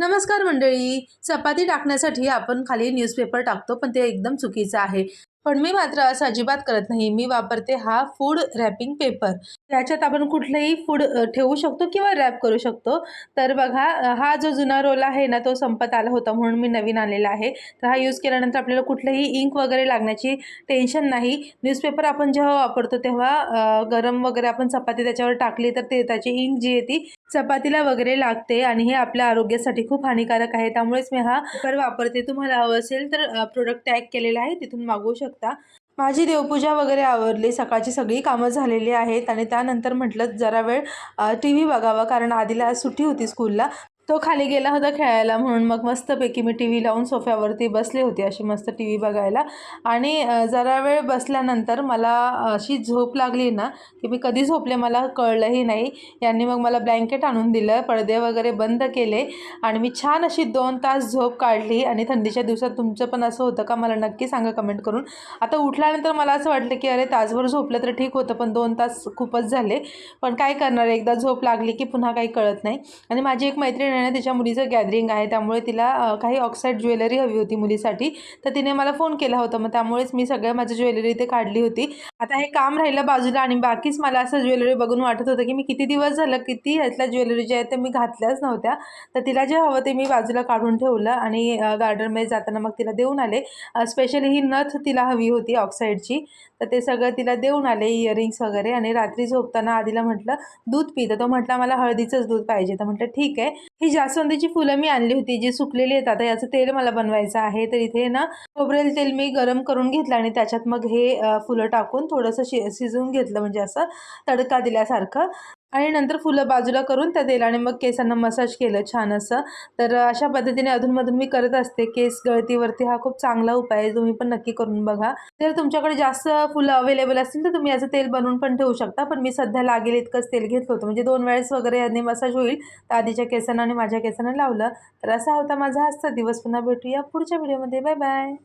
नमस्कार मंडळी. चपाती टाकण्यासाठी आपण खाली न्यूजपेपर टाकतो, पण ते एकदम चुकीचं आहे. पण मी मात्र असं अजिबात करत नाही. मी वापरते हा फूड रॅपिंग पेपर. त्याच्यात आपण कुठलंही फूड ठेवू शकतो किंवा रॅप करू शकतो. तर बघा, हा जो जुना रोल आहे ना, तो संपत आला होता म्हणून मी नवीन आणलेला आहे. तर हा यूज केल्यानंतर आपल्याला कुठलंही इंक वगैरे लागण्याची टेन्शन नाही. न्यूजपेपर आपण जेव्हा वापरतो तेव्हा गरम वगैरे आपण चपाती त्याच्यावर टाकली तर त्याची इंक जी आहे ती चपातीला वगैरे लागते आणि हे आपल्या आरोग्यासाठी खूप हानिकारक आहे. त्यामुळेच मी हा पेपर वापरते. तुम्हाला हवं असेल तर प्रोडक्ट टॅग केलेला आहे, तिथून मागवू शकता. माझी देवपूजा वगैरे आवरली, सकाळची सगळी कामं झालेली आहेत आणि त्यानंतर म्हटलं जरा वेळ टीव्ही बघावा, कारण आधीला आज सुट्टी होती स्कूलला. तो खाली गेला होता खेळायला, म्हणून मग मस्तपैकी मी टीव्ही लावून सोफ्यावरती बसले होते अशी मस्त टीव्ही बघायला. आणि जरा वेळ बसल्यानंतर मला अशी झोप लागली ना, की मी कधी झोपले मला कळलंही नाही. यांनी मग मला ब्लँकेट आणून दिलं, पडदे वगैरे बंद केले आणि मी छान अशी 2 तास झोप काढली. आणि थंडीच्या दिवसात तुमचं पण असं होतं का, मला नक्की सांगा कमेंट करून. आता उठल्यानंतर मला असं वाटलं की अरे तासभर झोपलं तर ठीक होतं, पण 2 तास खूपच झाले. पण काय करणार, एकदा झोप लागली की पुन्हा काही कळत नाही. आणि माझी एक मैत्रीण आहे ना, तिच्या मुलीचं गॅदरिंग आहे, त्यामुळे तिला काही ऑक्साईड ज्वेलरी हवी होती मुलीसाठी. तर तिने मला फोन केला होता, मग त्यामुळेच मी सगळं माझी ज्वेलरी इथे काढली होती. आता हे काम राहिलं बाजूला आणि बाकीच मला असं ज्वेलरी बघून वाटत होतं की मी किती दिवस झालं किती ह्यातल्या ज्वेलरी ज्या आहेत त्या मी घातल्याच नव्हत्या. तर तिला जे हवं ते मी बाजूला काढून ठेवलं आणि गार्डनमध्ये जाताना मग तिला देऊन आले. स्पेशली ही नथ तिला हवी होती ऑक्साईडची, तर ते सगळं तिला देऊन आले, इयरिंग्स वगैरे. आणि रात्री झोपताना आधीला म्हटलं दूध पी, तर तो म्हटला मला हळदीचंच दूध पाहिजे. तर म्हटलं ठीक आहे. ही जास्वंदीची फुलं मी आणली होती जी सुकलेली आहेत, आता याचं तेल मला बनवायचं आहे. तर इथे ना खोबरेल तेल मी गरम करून घेतलं आणि त्याच्यात मग हे फुलं टाकून थोडंसं शिजवून घेतलं, म्हणजे असं तडका दिल्यासारखं. आणि नंतर फुलं बाजूला करून त्या तेलाने मग केसांना मसाज केलं छान असं. तर अशा पद्धतीने अधूनमधून मी करत असते. केस गळतीवरती हा खूप चांगला उपाय आहे, तुम्ही पण नक्की करून बघा. जर तुमच्याकडे जास्त फुलं अवेलेबल असतील तर तुम्ही याचं तेल बनवून पण ठेवू शकता, पण मी सध्या लागेल इतकंच तेल घेतलं होतं, म्हणजे 2 वेळेस वगैरे याने मसाज होईल. तर आधीच्या केसांना आणि माझ्या केसांना लावलं. तर असा होता माझा आजचा दिवस. पुन्हा भेटूया पुढच्या व्हिडिओमध्ये. Bye bye.